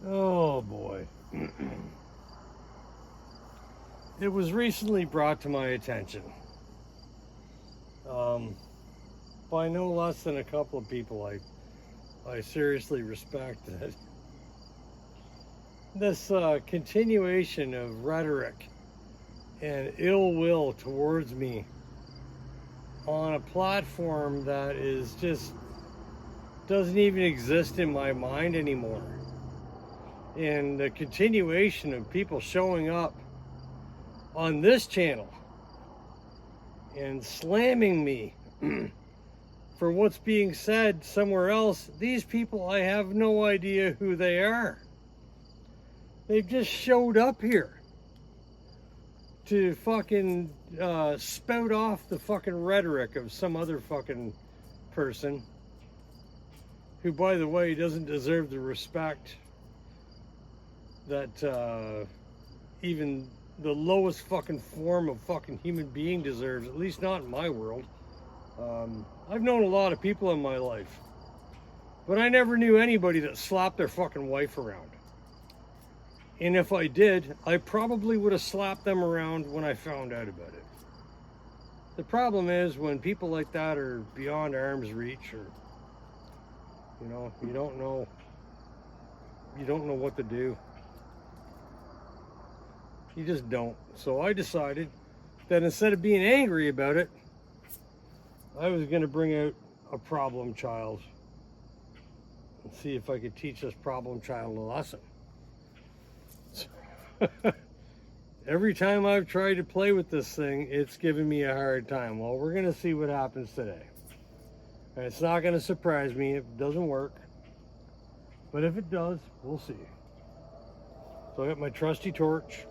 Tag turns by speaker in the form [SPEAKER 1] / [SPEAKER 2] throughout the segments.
[SPEAKER 1] Oh boy. It was recently brought to my attention by no less than a couple of people I seriously respect, that this continuation of rhetoric and ill will towards me on a platform that is just doesn't even exist in my mind anymore. And the continuation of people showing up on this channel and slamming me for what's being said somewhere else. These people, I have no idea who they are. They've just showed up here to fucking spout off the fucking rhetoric of some other fucking person who, by the way, doesn't deserve the respect that even the lowest fucking form of fucking human being deserves, at least not in my world. I've known a lot of people in my life, but I never knew anybody that slapped their fucking wife around. And if I did, I probably would have slapped them around when I found out about it. The problem is when people like that are beyond arm's reach, or, you know, you don't know what to do. You just don't. So I decided that instead of being angry about it, I was going to bring out a problem child and see if I could teach this problem child a lesson. Every time I've tried to play with this thing, it's giving me a hard time. Well, we're going to see what happens today. And it's not going to surprise me if it doesn't work. But if it does, we'll see. So I got my trusty torch.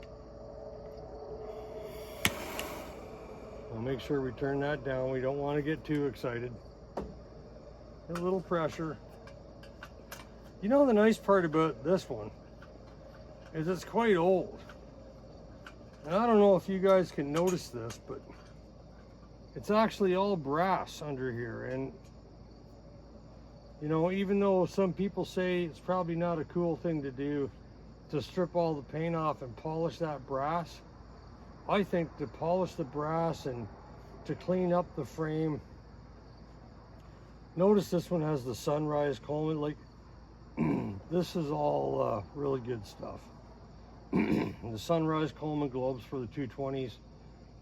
[SPEAKER 1] I'll make sure we turn that down. We don't want to get too excited. A little pressure. You know, the nice part about this one is it's quite old. And I don't know if you guys can notice this, but it's actually all brass under here. And, you know, even though some people say it's probably not a cool thing to do to strip all the paint off and polish that brass, I think to polish the brass and to clean up the frame. Notice this one has the Sunrise Coleman. Like, this is all really good stuff. The Sunrise Coleman globes for the 220s.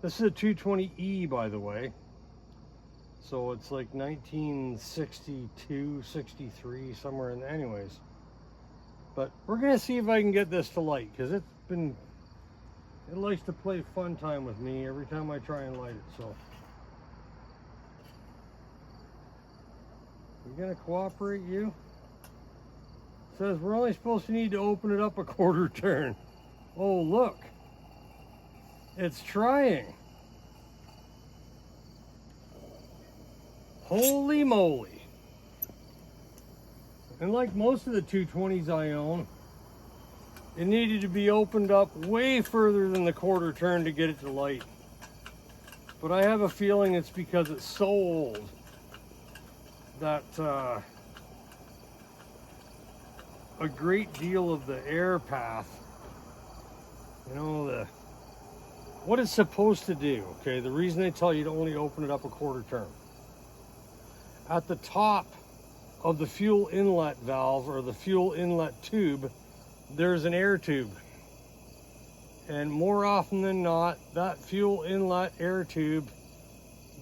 [SPEAKER 1] This is a 220E, by the way. So it's like 1962, 63, somewhere in there. Anyways. But we're going to see if I can get this to light, because it likes to play fun time with me every time I try and light it. So you gonna cooperate, you? It says we're only supposed to need to open it up a quarter turn. Oh, look, it's trying. Holy moly. And like most of the 220s I own, it needed to be opened up way further than the quarter turn to get it to light. But I have a feeling it's because it's so old that a great deal of the air path, you know, what it's supposed to do, okay? The reason they tell you to only open it up a quarter turn. At the top of the fuel inlet valve, or the fuel inlet tube, there's an air tube. And more often than not, that fuel inlet air tube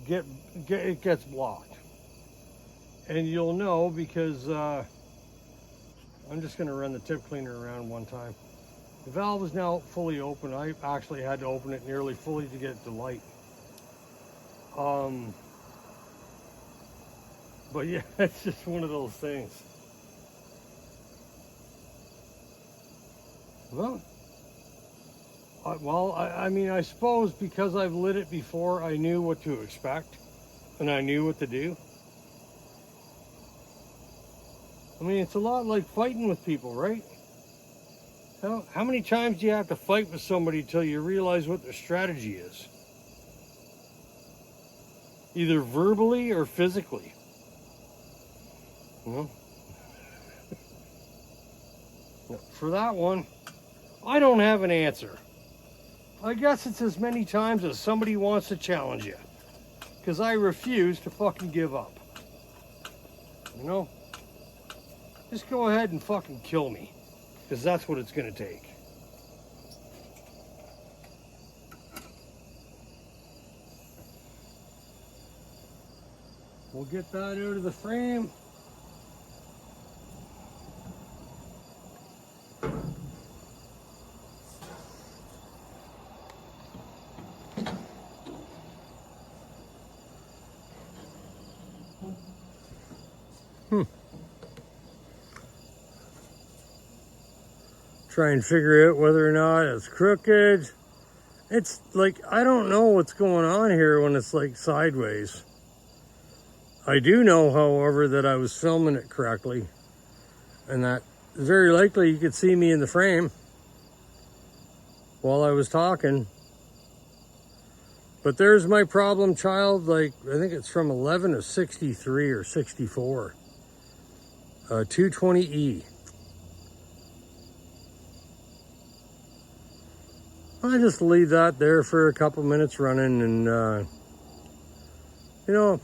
[SPEAKER 1] it gets blocked. And you'll know because I'm just going to run the tip cleaner around one time. The valve is now fully open. I actually had to open it nearly fully to get it to light. But yeah, it's just one of those things. Well, I mean, I suppose because I've lit it before, I knew what to expect and I knew what to do. I mean, it's a lot like fighting with people, right? How many times do you have to fight with somebody till you realize what their strategy is? Either verbally or physically. You know? For that one, I don't have an answer. I guess it's as many times as somebody wants to challenge you. Because I refuse to fucking give up. You know? Just go ahead and fucking kill me. Because that's what it's going to take. We'll get that out of the frame. Try and figure out whether or not it's crooked. It's like, I don't know what's going on here when it's like sideways. I do know, however, that I was filming it correctly. And that very likely you could see me in the frame while I was talking. But there's my problem child, like, I think it's from 11 to 63 or 64. 220E. I just leave that there for a couple minutes running and, you know,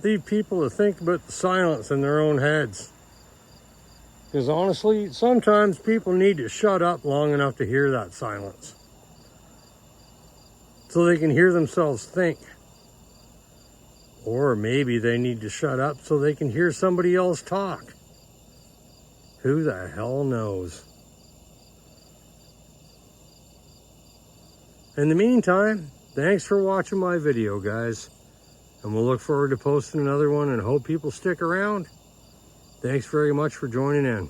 [SPEAKER 1] leave people to think about the silence in their own heads. Because honestly, sometimes people need to shut up long enough to hear that silence. So they can hear themselves think. Or maybe they need to shut up so they can hear somebody else talk. Who the hell knows? In the meantime, thanks for watching my video, guys. And we'll look forward to posting another one and hope people stick around. Thanks very much for joining in.